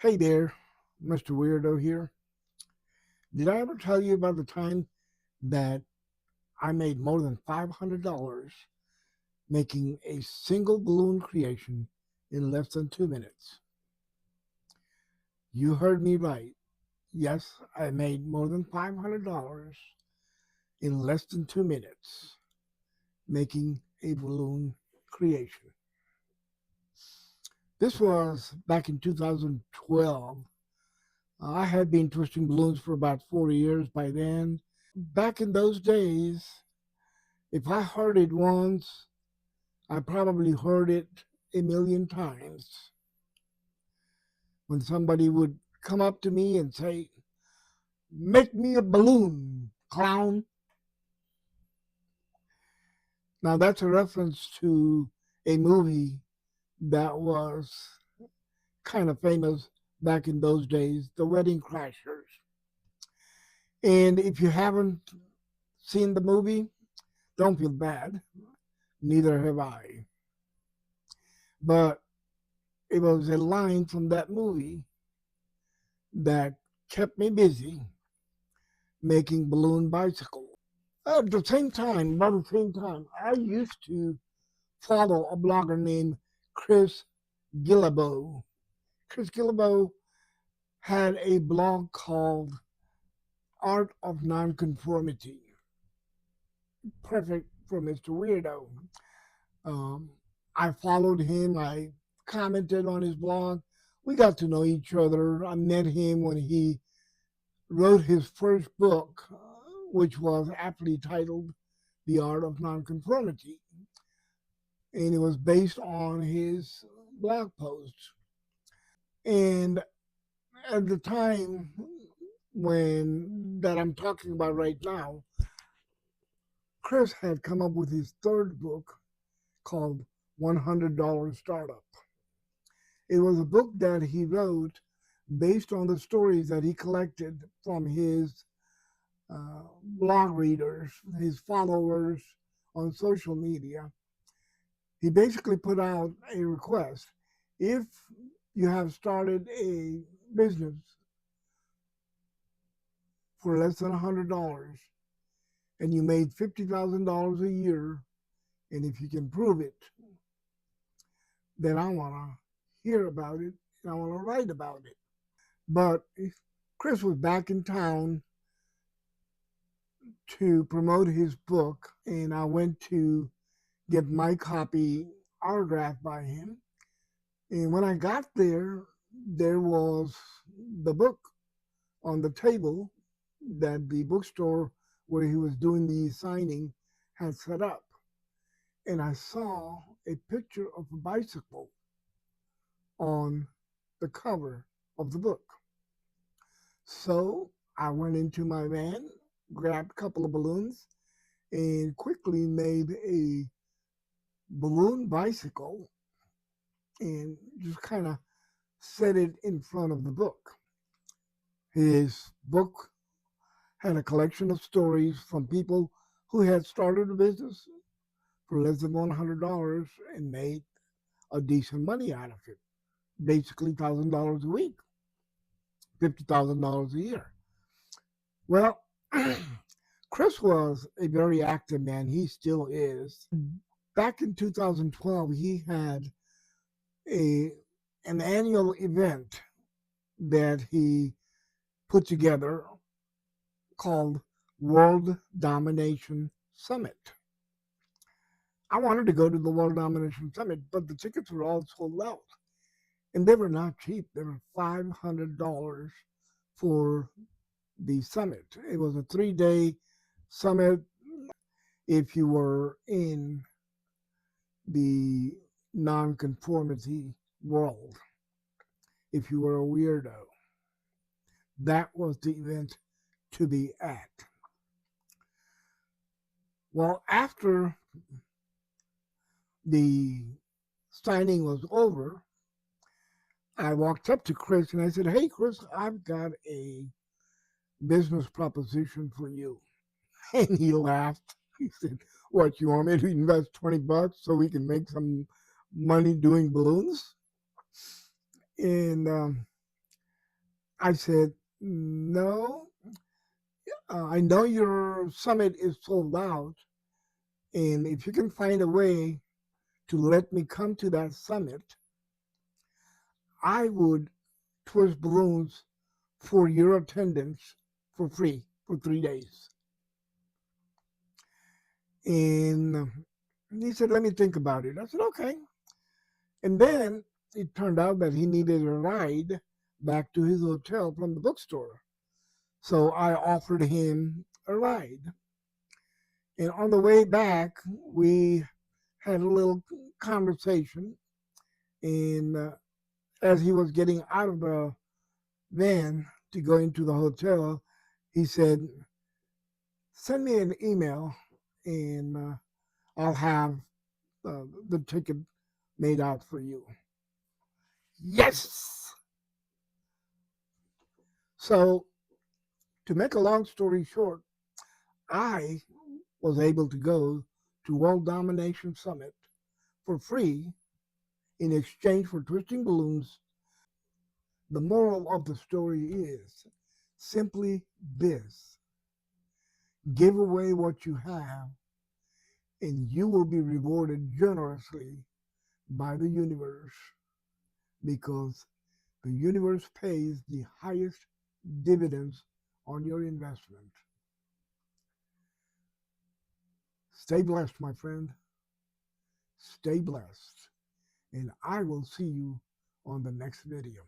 Hey there, Mr. Weirdo here. Did I ever tell you about the time that I made more than $500 making a single balloon creation in less than 2 minutes? You heard me right. Yes, I made more than $500 in less than 2 minutes making a balloon creation. This was back in 2012. I had been twisting balloons for about 40 years by then. Back in those days, if I heard it once, I probably heard it a million times. When somebody would come up to me and say, "Make me a balloon, clown." Now, that's a reference to a movie that was kind of famous back in those days, The Wedding Crashers. And if you haven't seen the movie, don't feel bad. Neither have I. But it was a line from that movie that kept me busy making balloon bicycles. At the same time, about the same time, I used to follow a blogger named Chris Guillebeau. Chris Guillebeau had a blog called Art of Nonconformity. Perfect for Mr. Weirdo. Um, I followed him. I commented on his blog. We got to know each other. I met him when he wrote his first book, which was aptly titled The Art of Nonconformity. And it was based on his blog posts. And at the time when that I'm talking about right now, Chris had come up with his third book called $100 Startup. It was a book that he wrote based on the stories that he collected from his blog readers, his followers on social media. He basically put out a request. If you have started a business for less than $100 and you made $50,000 a year, and if you can prove it, then I want to hear about it and I want to write about it. But Chris was back in town to promote his book, and I went to get my copy autographed by him. And when I got there, there was the book on the table that the bookstore where he was doing the signing had set up. And I saw a picture of a bicycle on the cover of the book. So I went into my van, grabbed a couple of balloons, and quickly made a balloon bicycle and just kind of set it in front of the book. His book had a collection of stories from people who had started a business for less than $100 and made a decent money out of it. Basically $1,000 a week, $50,000 a year. Well, Chris was a very active man. He still is. Back in 2012, he had an annual event that he put together called World Domination Summit. I wanted to go to the World Domination Summit, but the tickets were all sold out. And they were not cheap. They were $500 for the summit. It was a 3-day summit. If you were in the nonconformity world, if you were a weirdo, that was the event to be at. Well, after the signing was over, I walked up to Chris and I said, "Hey, Chris, I've got a business proposition for you." And he laughed. He said, "What, you want me to invest $20 so we can make some money doing balloons?" And I said, no, I know your summit is sold out. And if you can find a way to let me come to that summit, I would twist balloons for your attendance for free for 3 days. And he said, let me think about it. I said, okay. And then it turned out that he needed a ride back to his hotel from the bookstore. So I offered him a ride. And on the way back, we had a little conversation. And as he was getting out of the van to go into the hotel, he said, send me an email and I'll have the ticket made out for you. Yes! So, to make a long story short, I was able to go to World Domination Summit for free in exchange for twisting balloons. The moral of the story is simply this: give away what you have, and you will be rewarded generously by the universe, because the universe pays the highest dividends on your investment. Stay blessed, my friend. Stay blessed. And I will see you on the next video.